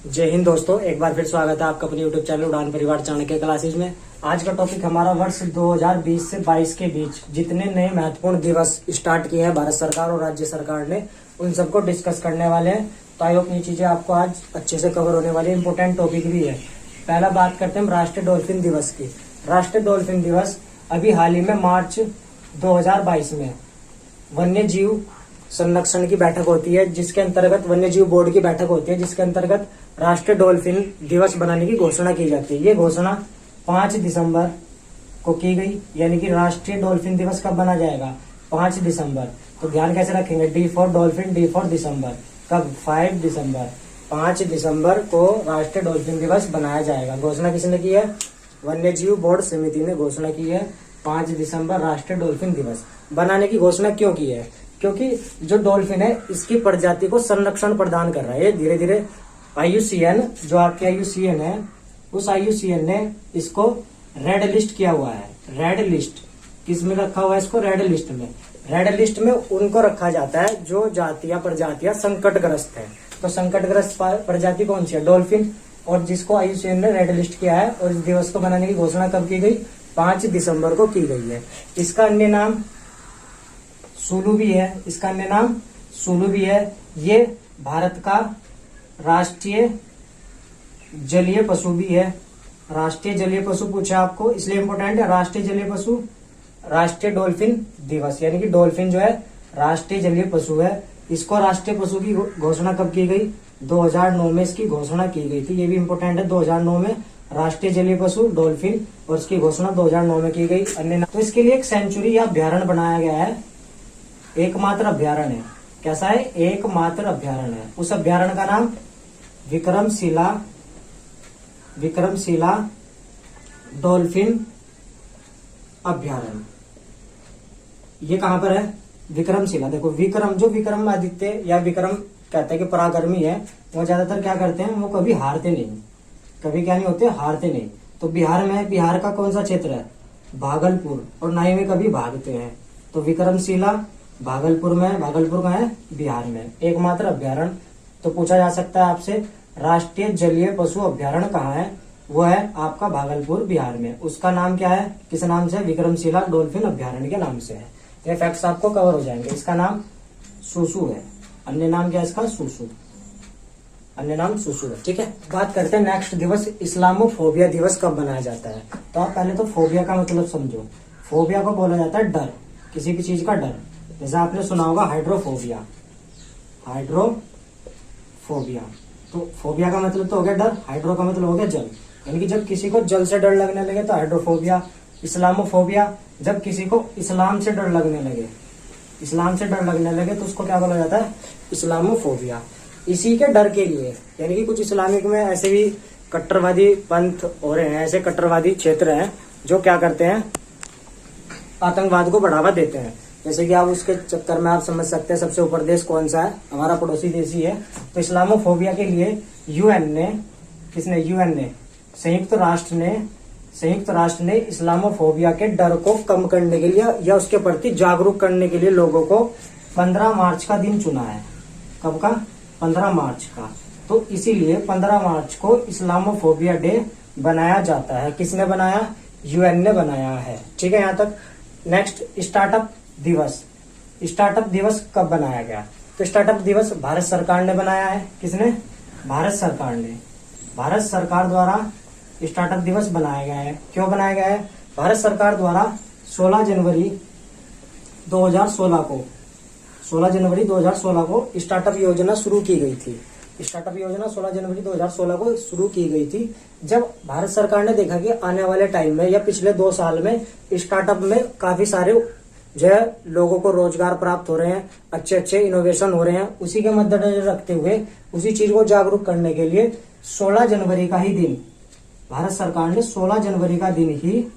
जय हिंद दोस्तों, एक बार फिर स्वागत है आपका अपने यूट्यूब चैनल उड़ान परिवार चाणक्य क्लासेज में। आज का टॉपिक हमारा वर्ष 2020 से 22 के बीच जितने नए महत्वपूर्ण दिवस स्टार्ट किए हैं भारत सरकार और राज्य सरकार ने, उन सबको डिस्कस करने वाले हैं। तो आई होप ये चीजें आपको आज अच्छे से कवर होने वाली है। इंपोर्टेंट टॉपिक भी है। पहला बात करते हैं हम राष्ट्रीय डॉल्फिन दिवस की। राष्ट्रीय डॉल्फिन दिवस अभी हाल ही में मार्च 2022 में वन्य जीव संरक्षण की बैठक होती है, जिसके अंतर्गत वन्य जीव बोर्ड की बैठक होती है, जिसके अंतर्गत राष्ट्रीय डॉल्फिन दिवस बनाने की घोषणा की जाती है। ये घोषणा 5 दिसंबर को की गई, यानी कि राष्ट्रीय डॉल्फिन दिवस कब बना जाएगा? 5 दिसंबर। तो ध्यान कैसे रखेंगे? D for dolphin, D for December. कब? 5 दिसंबर। 5 दिसंबर को राष्ट्रीय डॉल्फिन दिवस बनाया जाएगा। घोषणा किसने की है? वन्य जीव बोर्ड समिति ने घोषणा की है 5 दिसंबर राष्ट्रीय डॉल्फिन दिवस बनाने की। घोषणा क्यों की है? क्योंकि जो डॉल्फिन है इसकी प्रजाति को संरक्षण प्रदान कर रहा है। धीरे धीरे IUCN, जो आपके IUCN है, उस IUCN ने इसको रेड लिस्ट किया हुआ है। रेड लिस्ट किस में रखा हुआ है इसको? रेड लिस्ट में। रेड लिस्ट में उनको रखा जाता है जो जातियां प्रजातियां संकटग्रस्त है। तो संकटग्रस्त प्रजाति कौन सी है? डॉल्फिन। और जिसको IUCN ने रेड लिस्ट किया है, और इस दिवस को बनाने की घोषणा कब की गई? 5 दिसंबर को की गई है। इसका अन्य नाम सुलू भी है। इसका अन्य नाम सुलू भी है। ये भारत का राष्ट्रीय जलीय पशु भी है। राष्ट्रीय जलीय पशु पूछा आपको, इसलिए इंपोर्टेंट है। राष्ट्रीय जलीय पशु, राष्ट्रीय डॉल्फिन दिवस, यानी कि डॉल्फिन जो है राष्ट्रीय जलीय पशु है। इसको राष्ट्रीय पशु की घोषणा कब की गई? 2009 में इसकी घोषणा की गई थी। ये भी इंपोर्टेंट है। 2009 में राष्ट्रीय जलीय पशु डॉल्फिन, और इसकी घोषणा 2009 में की गई। अन्य तो इसके लिए एक सेंचुरी या अभ्यारण्य बनाया गया है। एकमात्र अभ्यारण्य है। कैसा है? एकमात्र अभ्यारण्य है। उस अभ्यारण्य का नाम विक्रमशिला डॉल्फिन अभ्यारण्य। ये कहां पर है? विक्रमशिला। देखो, विक्रमादित्य या विक्रम कहते हैं कि पराक्रमी है, वो ज्यादातर क्या करते हैं? वो कभी हारते नहीं। कभी क्या नहीं होते? हारते नहीं। तो बिहार में, बिहार का कौन सा क्षेत्र है? भागलपुर। और ना ही में कभी भागते हैं। तो विक्रमशिला भागलपुर में। भागलपुर कहाँ है? बिहार में। एकमात्र अभ्यारण्य। तो पूछा जा सकता है आपसे, राष्ट्रीय जलीय पशु अभ्यारण्य कहाँ है? वो है आपका भागलपुर, बिहार में। उसका नाम क्या है? किस नाम से? विक्रमशिला डॉल्फिन अभ्यारण्य के नाम से है। ये फैक्ट्स आपको कवर हो जाएंगे। इसका नाम सुसु है। अन्य नाम क्या है इसका? सुसु। अन्य नाम सुसु है। ठीक है। बात करते हैं नेक्स्ट दिवस, इस्लामोफोबिया दिवस कब मनाया जाता है। तो आप पहले तो फोबिया का मतलब समझो। फोबिया को बोला जाता है डर, किसी भी चीज का डर। जैसे आपने सुना होगा हाइड्रोफोबिया। हाइड्रोफोबिया, तो फोबिया का मतलब तो हो गया डर, हाइड्रो का मतलब हो गया जल, यानी कि जब किसी को जल से डर लगने लगे तो हाइड्रोफोबिया। इस्लामोफोबिया, जब किसी को इस्लाम से डर लगने लगे तो उसको क्या बोला जाता है? इस्लामोफोबिया। इसी के डर के लिए, यानी कि कुछ इस्लामिक में ऐसे भी कट्टरवादी पंथ हो रहे हैं, ऐसे कट्टरवादी क्षेत्र हैं जो क्या करते हैं? आतंकवाद को बढ़ावा देते हैं। जैसे कि आप उसके चक्कर में आप समझ सकते हैं सबसे ऊपर देश कौन सा है? हमारा पड़ोसी देश ही है। तो इस्लामोफोबिया के लिए यूएन ने संयुक्त राष्ट्र ने इस्लामोफोबिया के डर को कम करने के लिए या उसके प्रति जागरूक करने के लिए लोगों को 15 मार्च का दिन चुना है। कब का? 15 मार्च का। तो इसीलिए 15 मार्च को इस्लामोफोबिया डे बनाया जाता है। किसने बनाया? यूएन ने बनाया है। ठीक है, यहाँ तक। नेक्स्ट, स्टार्टअप दिवस। स्टार्टअप दिवस कब बनाया गया? तो स्टार्टअप दिवस भारत सरकार ने बनाया है। किसने? भारत सरकार ने। भारत सरकार द्वारा स्टार्टअप दिवस बनाया गया है। क्यों बनाया गया है? भारत सरकार द्वारा 16 जनवरी 2016 को स्टार्टअप योजना शुरू की गई थी। स्टार्टअप योजना 16 जनवरी 2016 को शुरू की गई थी, जब भारत सरकार ने देखा कि आने वाले टाइम में या पिछले 2 साल में स्टार्टअप में काफी सारे जो है लोगों को रोजगार प्राप्त हो रहे हैं, अच्छे इनोवेशन हो रहे हैं। उसी के मद्देनजर रखते हुए, उसी चीज को जागरूक करने के लिए 16 जनवरी का ही दिन भारत सरकार ने 16 जनवरी का दिन ही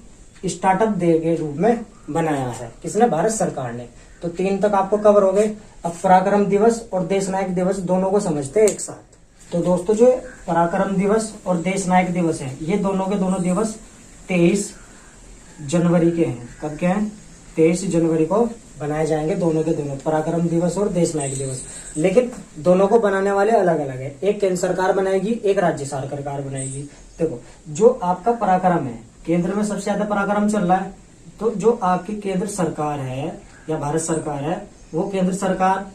स्टार्टअप डे के रूप में बनाया है। किसने? भारत सरकार ने। तो 3 तक आपको कवर हो गए। अब पराक्रम दिवस और देश नायक दिवस दोनों को समझते हैं एक साथ। तो दोस्तों, जो पराक्रम दिवस और देश नायक दिवस है, ये दोनों के दोनों दिवस 23 जनवरी के हैं। कब के हैं? 23 जनवरी को बनाए जाएंगे दोनों के दोनों, पराक्रम दिवस और देश नायक दिवस। लेकिन दोनों को बनाने वाले अलग अलग है, एक केंद्र सरकार बनाएगी, एक राज्य सरकार बनाएगी। देखो जो आपका पराक्रम है, केंद्र में सबसे ज्यादा पराक्रम चल रहा है, तो जो आपकी केंद्र सरकार है या भारत सरकार है, वो केंद्र सरकार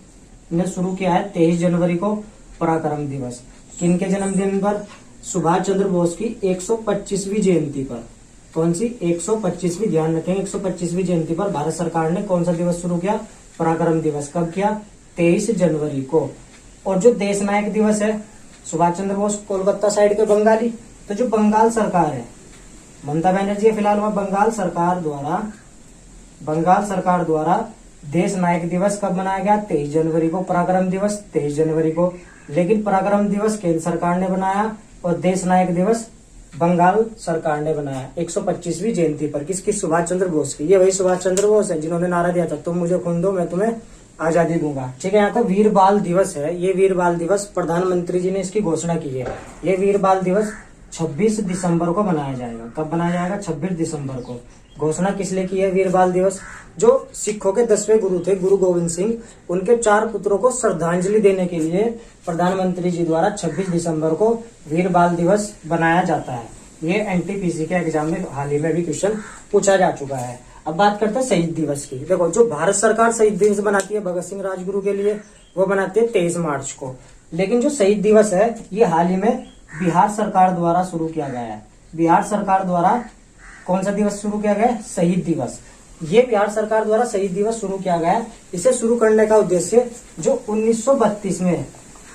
ने शुरू किया है 23 जनवरी को पराक्रम दिवस। किनके जन्मदिन पर? सुभाष चंद्र बोस की 125वीं जयंती पर। कौन सी? 125वीं, ध्यान रखें 125वीं जयंती पर भारत सरकार ने कौन सा दिवस शुरू किया? पराक्रम दिवस। कब किया? 23 जनवरी को। और जो देश नायक दिवस है, सुभाष चंद्र बोस कोलकाता साइड के बंगाली, तो जो बंगाल सरकार है, ममता बनर्जी फिलहाल वह बंगाल सरकार द्वारा देश नायक दिवस कब मनाया गया? 23 जनवरी को। पराक्रम दिवस 23 जनवरी को, लेकिन पराक्रम दिवस केंद्र सरकार ने बनाया और देश नायक दिवस बंगाल सरकार ने बनाया 125वीं जयंती पर। किसकी? सुभाष चंद्र बोस की। ये वही सुभाष चंद्र बोस है जिन्होंने नारा दिया था, तुम मुझे खून दो मैं तुम्हें आजादी दूंगा। ठीक है। यहाँ का वीर बाल दिवस है, ये वीर बाल दिवस प्रधानमंत्री जी ने इसकी घोषणा की है। ये वीर बाल दिवस 26 दिसंबर को मनाया जाएगा। कब मनाया जाएगा? 26 दिसंबर को। घोषणा किस लिए की है वीर बाल दिवस? जो सिखों के 10वें गुरु थे, गुरु गोविंद सिंह, उनके 4 पुत्रों को श्रद्धांजलि देने के लिए प्रधानमंत्री जी द्वारा 26 दिसंबर को वीर बाल दिवस बनाया जाता है। ये एनटीपीसी के एग्जाम में हाल ही में भी क्वेश्चन पूछा जा चुका है। अब बात करते हैं शहीद दिवस की। देखो जो भारत सरकार शहीद दिवस बनाती है भगत सिंह राजगुरु के लिए, वो बनाती है 23 मार्च को। लेकिन जो शहीद दिवस है ये हाल ही में बिहार सरकार द्वारा शुरू किया गया है। बिहार सरकार द्वारा कौन सा दिवस शुरू किया गया है? शहीद दिवस। ये बिहार सरकार द्वारा शहीद दिवस शुरू किया गया है। इसे शुरू करने का उद्देश्य जो 1932 में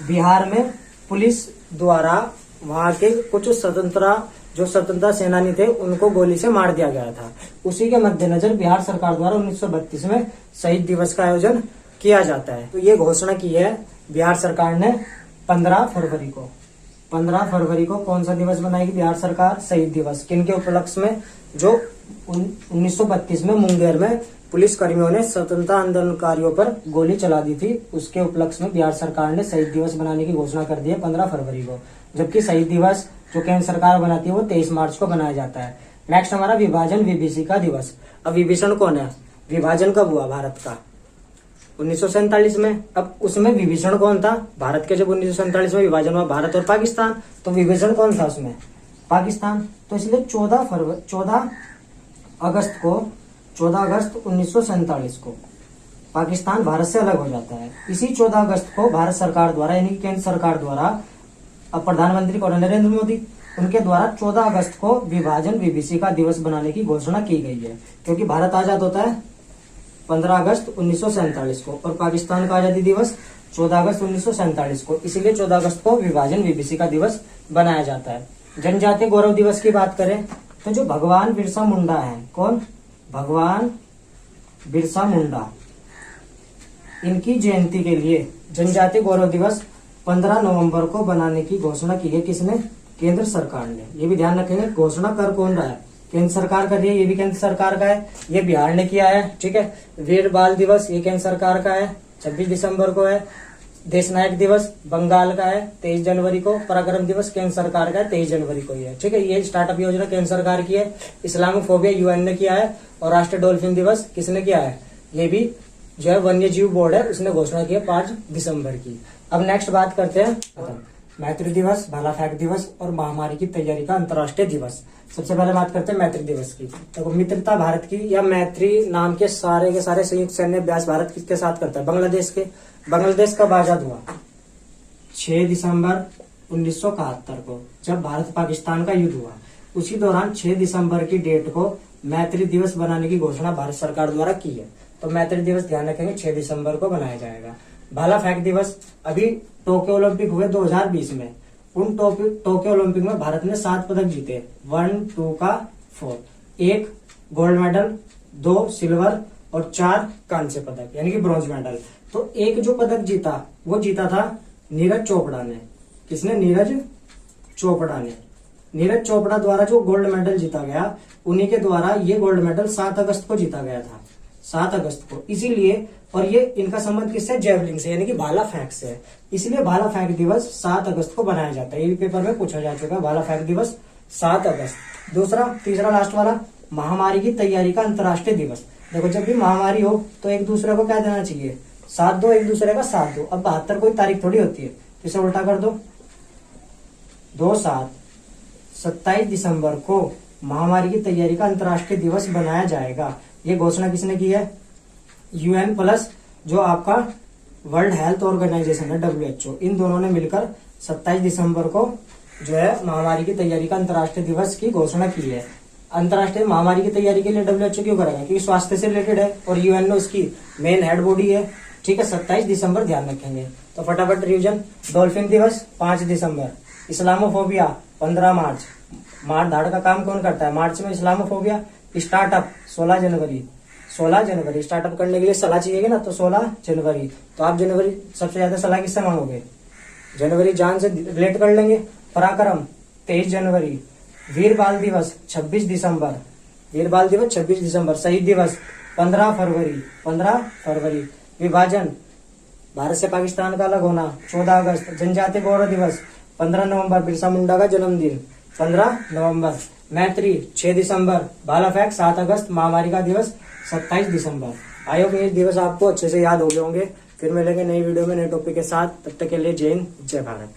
बिहार में पुलिस द्वारा वहां के कुछ स्वतंत्रता सेनानी थे उनको गोली से मार दिया गया था, उसी के मद्देनजर बिहार सरकार द्वारा 1932 में शहीद दिवस का आयोजन किया जाता है। तो ये घोषणा की है बिहार सरकार ने 15 फरवरी को। 15 फरवरी को कौन सा दिवस बनाएगी बिहार सरकार? शहीद दिवस। किनके उपलक्ष्य में? जो 1932 में मुंगेर में पुलिस कर्मियों ने स्वतंत्रता आंदोलनकारियों पर गोली चला दी थी, उसके उपलक्ष्य में बिहार सरकार ने शहीद दिवस बनाने की घोषणा कर दी है 15 फरवरी को। जबकि शहीद दिवस जो केंद्र सरकार बनाती है वो 23 मार्च को बनाया जाता है। नेक्स्ट हमारा विभाजन विभीषिका दिवस। अब विभीषण कौन है? विभाजन कब हुआ भारत का? 1947 में। अब उसमें विभीषण कौन था? भारत के जब 1947 में विभाजन हुआ भारत और पाकिस्तान, तो विभीषण कौन था उसमें? पाकिस्तान। तो इसलिए 14 अगस्त 1947 को पाकिस्तान भारत से अलग हो जाता है। इसी 14 अगस्त को भारत सरकार द्वारा यानी केंद्र सरकार द्वारा प्रधानमंत्री कौन? नरेंद्र मोदी, उनके द्वारा 14 अगस्त को विभाजन विभीषिका दिवस बनाने की घोषणा की गई है। क्योंकि भारत आजाद होता है 15 अगस्त 1947 को और पाकिस्तान का आजादी दिवस 14 अगस्त 1947 को, इसलिए 14 अगस्त को विभाजन विभीषिका दिवस बनाया जाता है। जनजातीय गौरव दिवस की बात करें तो जो भगवान बिरसा मुंडा है, कौन? भगवान बिरसा मुंडा, इनकी जयंती के लिए जनजातीय गौरव दिवस 15 नवंबर को बनाने की घोषणा की है। किसने? केंद्र सरकार ने। ये भी ध्यान रखेंगे घोषणा कर कौन रहा है? केंद्र सरकार कर रही है, ये भी केंद्र सरकार का है, ये बिहार ने किया है। ठीक है। वीर बाल दिवस ये केंद्र सरकार का है, 26 दिसंबर को है। देश नायक दिवस बंगाल का है 23 जनवरी को। पराक्रम दिवस केंद्र सरकार का है 23 जनवरी को ही है। ठीक है। ये स्टार्टअप योजना केंद्र सरकार की है। इस्लामोफोबिया यूएन ने किया है और राष्ट्रीय डॉल्फिन दिवस किसने किया है? ये भी जो है वन्य जीव बोर्ड है उसने घोषणा की है 5 दिसंबर की। अब नेक्स्ट बात करते हैं मैत्री दिवस, भाला फेंक दिवस और महामारी की तैयारी का अंतर्राष्ट्रीय दिवस। सबसे पहले बात करते हैं मैत्री दिवस की। तो मित्रता भारत की या मैत्री नाम के सारे संयुक्त सैन्य अभ्यास भारत किसके साथ करता है? बांग्लादेश के। बांग्लादेश कब आजाद हुआ? 6 दिसंबर 1971 को, जब भारत पाकिस्तान का युद्ध हुआ। उसी दौरान 6 दिसंबर की डेट को मैत्री दिवस बनाने की घोषणा भारत सरकार द्वारा की है। तो मैत्री दिवस ध्यान रखेंगे 6 दिसंबर को बनाया जाएगा। भाला फेंक दिवस, अभी टोक्यो ओलंपिक हुए 2020 में, उन टोक्यो ओलंपिक में भारत ने 7 पदक जीते, 1, 2 का 4, 1 गोल्ड मेडल, 2 सिल्वर और 4 कांस्य पदक यानी कि ब्रॉन्ज मेडल। तो एक जो पदक जीता वो जीता था नीरज चोपड़ा ने। किसने? नीरज चोपड़ा ने। नीरज चोपड़ा द्वारा जो गोल्ड मेडल जीता गया उन्हीं के द्वारा ये गोल्ड मेडल 7 अगस्त को जीता गया था, 7 अगस्त को। इसीलिए, और ये इनका संबंध किससे? जेवलिन से यानी कि भाला फेंक से है। इसलिए भाला फेंक दिवस 7 अगस्त को बनाया जाता है। ये भी पेपर में पूछा जा चुका है। भाला फेंक दिवस 7 अगस्त। तीसरा लास्ट वाला महामारी की तैयारी का अंतर्राष्ट्रीय दिवस। देखो जब भी महामारी हो तो एक दूसरे को क्या देना चाहिए, साथ दो, एक दूसरे का साथ दो। अब 72 कोई तारीख थोड़ी होती है, इसे उल्टा कर दो, 2/7 27 दिसंबर को महामारी की तैयारी का अंतर्राष्ट्रीय दिवस बनाया जाएगा। ये घोषणा किसने की है, यूएन प्लस जो आपका वर्ल्ड हेल्थ ऑर्गेनाइजेशन है WHO, इन दोनों ने मिलकर 27 दिसंबर को जो है महामारी की तैयारी का अंतर्राष्ट्रीय दिवस की घोषणा की है। अंतर्राष्ट्रीय महामारी की तैयारी के लिए WHO क्यों करेगा, क्योंकि स्वास्थ्य से रिलेटेड है और यूएनओ इसकी मेन हेड बॉडी है। ठीक है, 27 दिसंबर ध्यान रखेंगे। तो फटाफट रिवीजन, डॉल्फिन दिवस 5 दिसंबर, इस्लामोफोबिया 15 मार्च, मार धाड़ का काम कौन करता है मार्च में, इस्लामोफोबिया। स्टार्टअप 16 जनवरी, 16 जनवरी स्टार्टअप करने के लिए सलाह चाहिए ना, तो 16 जनवरी। तो आप जनवरी सबसे ज्यादा सलाह किससे मांगोगे, जनवरी जान से रिलेट कर लेंगे। पराक्रम 23 जनवरी, वीर बाल दिवस 26 दिसंबर, वीर बाल दिवस 26 दिसंबर, शहीद दिवस 15 फरवरी, 15 फरवरी। विभाजन, भारत से पाकिस्तान का अलग होना 14 अगस्त, जनजातीय गौरव दिवस 15 नवंबर, बिरसा मुंडा का जन्मदिन 15 नवंबर। मैत्री 6 दिसंबर, भाला फेंक 7 अगस्त, महामारी का दिवस 27 दिसंबर। आई होप ये दिवस आपको अच्छे से याद हो गए होंगे। फिर मिलेंगे नई वीडियो में नए टॉपिक के साथ, तब तक के लिए जय हिंद, जय भारत।